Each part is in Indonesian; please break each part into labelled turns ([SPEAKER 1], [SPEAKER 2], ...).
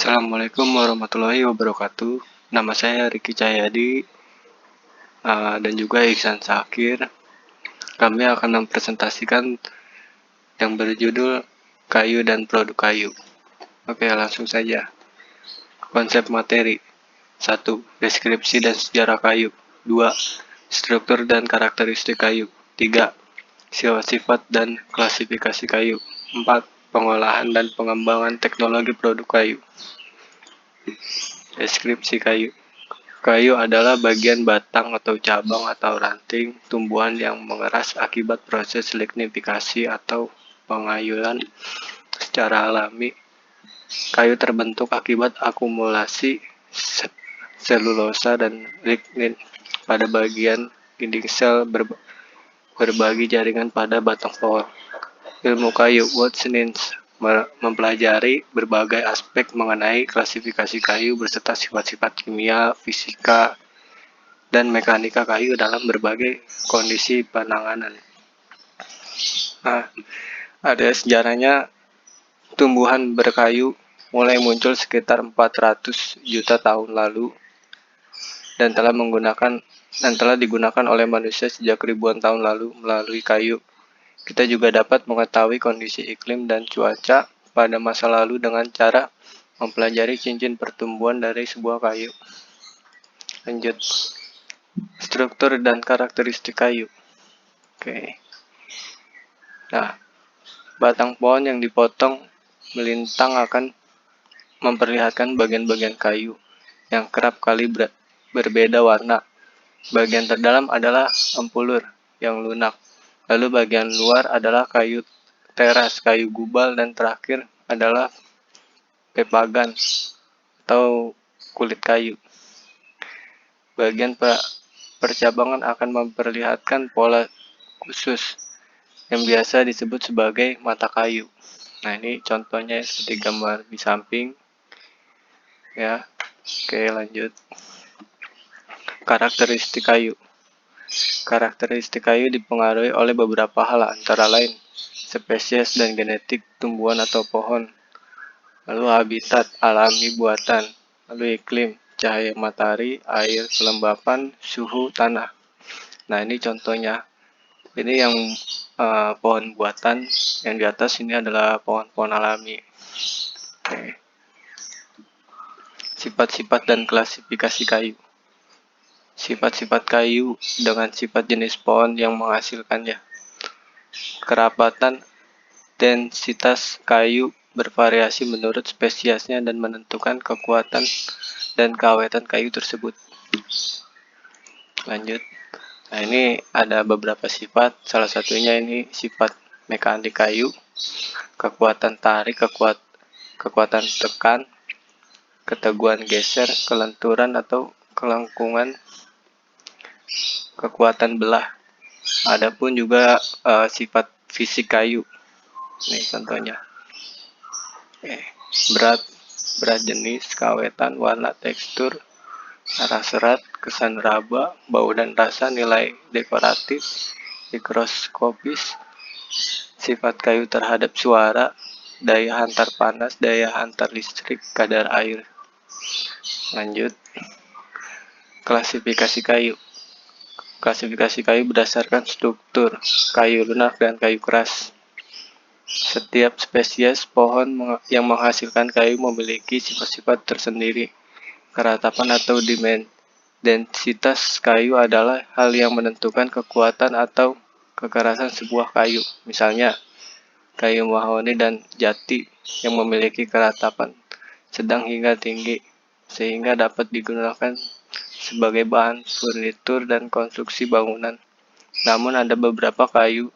[SPEAKER 1] Assalamualaikum warahmatullahi wabarakatuh. Nama saya Riki Cahyadi dan juga Ihsan Syakir. Kami akan mempresentasikan yang berjudul Kayu dan Produk Kayu. Oke, langsung saja. Konsep materi. 1. Deskripsi dan sejarah kayu. 2. Struktur dan karakteristik kayu. 3. Sifat dan klasifikasi kayu. 4. Pengolahan dan pengembangan teknologi produk kayu. Deskripsi kayu. Kayu adalah bagian batang atau cabang atau ranting tumbuhan yang mengeras akibat proses lignifikasi atau pengayunan secara alami. Kayu terbentuk akibat akumulasi selulosa dan lignin pada bagian dinding sel berbagi jaringan pada batang pohon. Ilmu kayu Watsonians mempelajari berbagai aspek mengenai klasifikasi kayu beserta sifat-sifat kimia, fisika, dan mekanika kayu dalam berbagai kondisi penanganan. Nah, ada sejarahnya. Tumbuhan berkayu mulai muncul sekitar 400 juta tahun lalu dan telah digunakan oleh manusia sejak ribuan tahun lalu melalui kayu. Kita juga dapat mengetahui kondisi iklim dan cuaca pada masa lalu dengan cara mempelajari cincin pertumbuhan dari sebuah kayu. Lanjut. Struktur dan karakteristik kayu. Oke. Nah, batang pohon yang dipotong melintang akan memperlihatkan bagian-bagian kayu yang kerap kali berbeda warna. Bagian terdalam adalah ampulur yang lunak. Lalu bagian luar adalah kayu teras, kayu gubal, dan terakhir adalah pepagan atau kulit kayu. Bagian percabangan akan memperlihatkan pola khusus yang biasa disebut sebagai mata kayu. Nah, ini contohnya seperti gambar di samping. Ya. Oke, lanjut. Karakteristik kayu. Karakteristik kayu dipengaruhi oleh beberapa hal, antara lain spesies dan genetik tumbuhan atau pohon, lalu habitat alami buatan, lalu iklim, cahaya matahari, air, kelembapan, suhu tanah. Nah, ini contohnya. Ini yang pohon buatan, yang di atas ini adalah pohon-pohon alami. Oke. Sifat-sifat dan klasifikasi kayu. Sifat-sifat kayu dengan sifat jenis pohon yang menghasilkannya. Kerapatan densitas kayu bervariasi menurut spesiesnya dan menentukan kekuatan dan keawetan kayu tersebut. Lanjut. Nah, ini ada beberapa sifat. Salah satunya ini sifat mekanik kayu, kekuatan tarik, kekuatan tekan, keteguhan geser, kelenturan atau kelengkungan, kekuatan belah. Adapun juga sifat fisik kayu. Ini contohnya. Berat jenis, keawetan, warna, tekstur, arah serat, kesan raba, bau dan rasa, nilai dekoratif, mikroskopis, sifat kayu terhadap suara, daya hantar panas, daya hantar listrik, kadar air. Lanjut. Klasifikasi kayu. Klasifikasi kayu berdasarkan struktur kayu lunak dan kayu keras. Setiap spesies pohon yang menghasilkan kayu memiliki sifat-sifat tersendiri. Keratapan atau densitas kayu adalah hal yang menentukan kekuatan atau kekerasan sebuah kayu. Misalnya, kayu mahoni dan jati yang memiliki keratapan sedang hingga tinggi, sehingga dapat digunakan sebagai bahan furnitur dan konstruksi bangunan. Namun ada beberapa kayu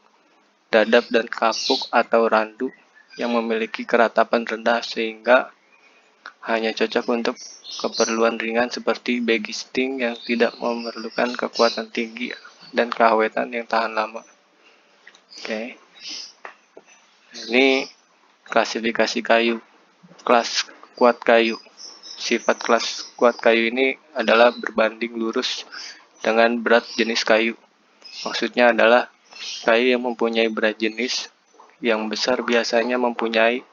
[SPEAKER 1] dadap dan kapuk atau randu yang memiliki keratapan rendah sehingga hanya cocok untuk keperluan ringan seperti bagisting yang tidak memerlukan kekuatan tinggi dan keawetan yang tahan lama. Oke. Ini klasifikasi kayu. Kelas kuat kayu. Sifat kelas kuat kayu ini adalah berbanding lurus dengan berat jenis kayu. Maksudnya adalah kayu yang mempunyai berat jenis yang besar biasanya mempunyai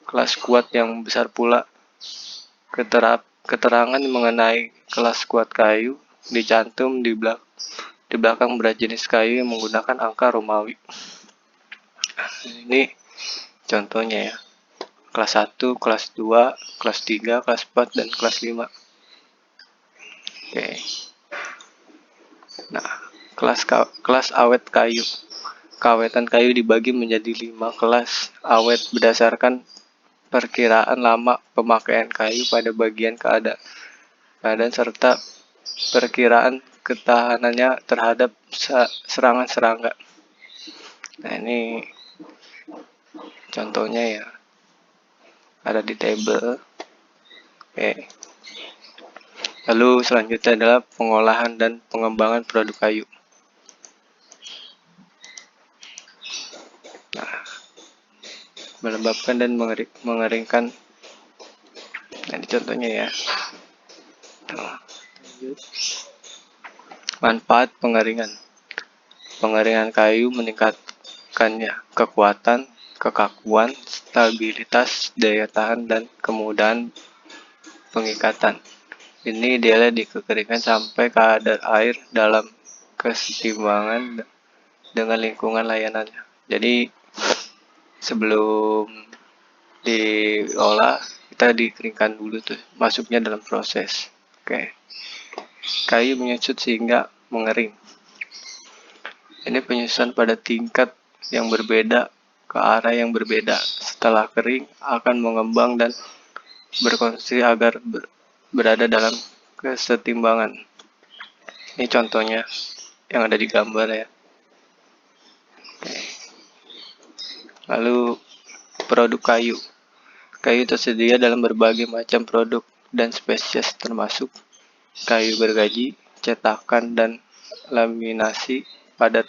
[SPEAKER 1] kelas kuat yang besar pula. Keterangan mengenai kelas kuat kayu dicantum di belakang berat jenis kayu yang menggunakan angka Romawi. Ini contohnya ya. Kelas 1, kelas 2, kelas 3, kelas 4, dan kelas 5. Oke. Nah, kelas awet kayu. Keawetan kayu dibagi menjadi 5 kelas awet berdasarkan perkiraan lama pemakaian kayu pada bagian keadaan serta perkiraan ketahanannya terhadap serangan serangga. Nah, ini contohnya ya, ada di tabel. Oke. Lalu selanjutnya adalah pengolahan dan pengembangan produk kayu. Nah, melembabkan dan mengeringkan. Nah, ini contohnya ya. Manfaat pengeringan. Pengeringan kayu meningkatkannya kekuatan, kekakuan, stabilitas, daya tahan, dan kemudahan pengikatan. Ini idealnya dikeringkan sampai kadar air dalam keseimbangan dengan lingkungan layanannya. Jadi sebelum diolah kita dikeringkan dulu tuh, masuknya dalam proses. Oke. Kayu menyusut sehingga mengering. Ini penyusutan pada tingkat yang berbeda ke arah yang berbeda. Setelah kering akan mengembang dan berkonstruksi agar berada dalam kesetimbangan. Ini contohnya yang ada di gambar ya. Oke. Lalu produk kayu. Kayu tersedia dalam berbagai macam produk dan spesies termasuk kayu gergaji, cetakan dan laminasi, padat,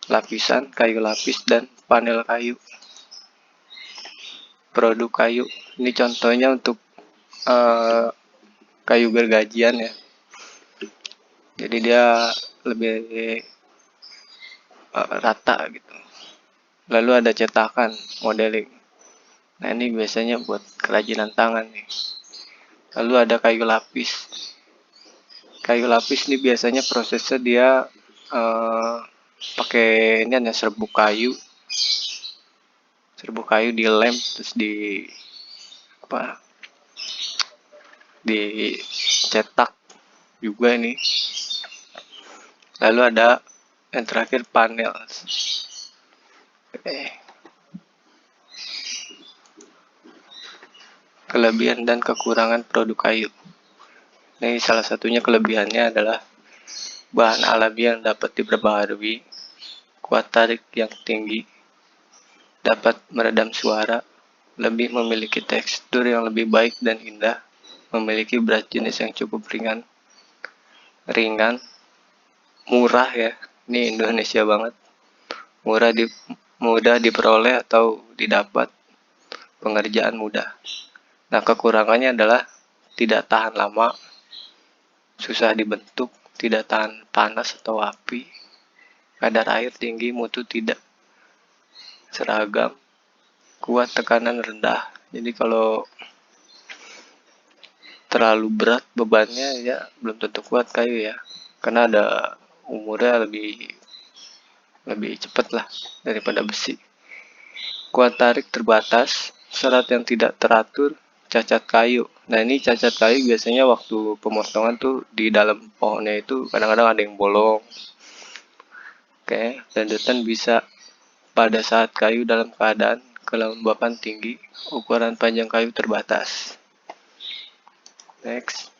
[SPEAKER 1] lapisan, kayu lapis, dan panel kayu. Produk kayu. Ini contohnya untuk kayu gergajian ya. Jadi dia lebih rata gitu. Lalu ada cetakan, modeling. Nah, ini biasanya buat kerajinan tangan nih. Lalu ada kayu lapis. Kayu lapis ini biasanya prosesnya dia pakai ini ada serbuk kayu. Serbuk kayu dilem terus dicetak juga ini. Lalu ada yang terakhir panel. Kelebihan dan kekurangan produk kayu. Ini salah satunya kelebihannya adalah bahan alami yang dapat diperbaharui, kuat tarik yang tinggi, dapat meredam suara, lebih memiliki tekstur yang lebih baik dan indah, memiliki berat jenis yang cukup ringan, murah ya, ini Indonesia banget, mudah diperoleh atau didapat, pengerjaan mudah. Nah, kekurangannya adalah tidak tahan lama, susah dibentuk, tidak tahan panas atau api, kadar air tinggi, mutu tidak seragam, kuat tekanan rendah. Jadi kalau terlalu berat bebannya ya belum tentu kuat kayu ya, karena ada umurnya lebih cepat lah daripada besi. Kuat tarik terbatas, serat yang tidak teratur, cacat kayu. Nah, ini cacat kayu biasanya waktu pemotongan tuh di dalam pohonnya itu kadang-kadang ada yang bolong. Oke, lanjutan bisa pada saat kayu dalam keadaan kelembapan tinggi, ukuran panjang kayu terbatas. Next,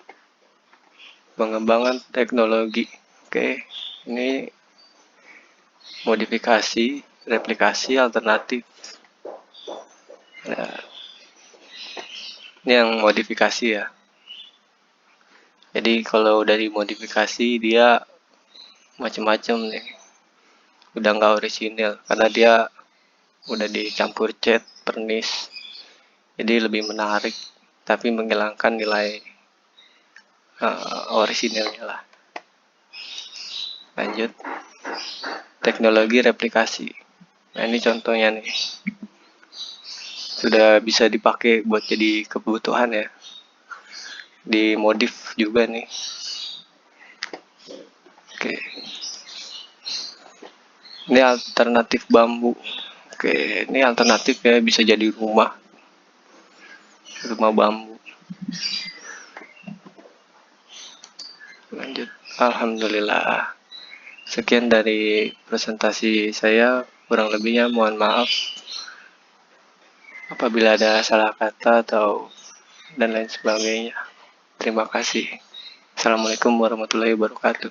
[SPEAKER 1] pengembangan teknologi. Oke, ini modifikasi, replikasi, alternatif. Nah, ini yang modifikasi ya. Jadi kalau dari modifikasi dia macam-macam nih. Udah nggak orisinil karena dia udah dicampur cat, pernis. Jadi lebih menarik tapi menghilangkan nilai orisinilnya lah. Lanjut, teknologi replikasi. Nah, ini contohnya nih. Sudah bisa dipakai buat jadi kebutuhan ya. dimodif juga nih. Oke, ini alternatif bambu. Oke, ini alternatif ya, bisa jadi rumah bambu. Lanjut. Alhamdulillah, sekian dari presentasi saya, kurang lebihnya mohon maaf apabila ada salah kata atau dan lain sebagainya. Terima kasih. Assalamualaikum warahmatullahi wabarakatuh.